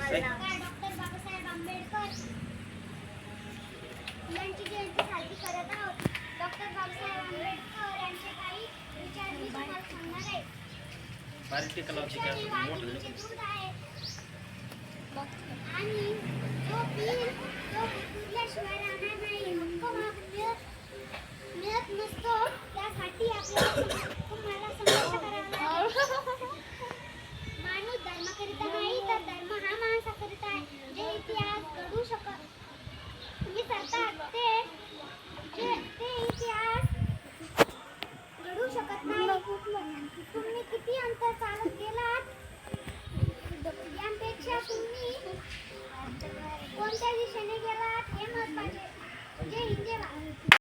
Doctor Babasaheb Ambedkar यांची जयंती साजरी करत आहोत. डॉक्टर बाबासाहेब आंबेडकर यांचे काही विचार मी तुम्हाला सांगणार आहे. दूध आहे आणि तो पिल्याशिवाय राहणार नाही. हक्क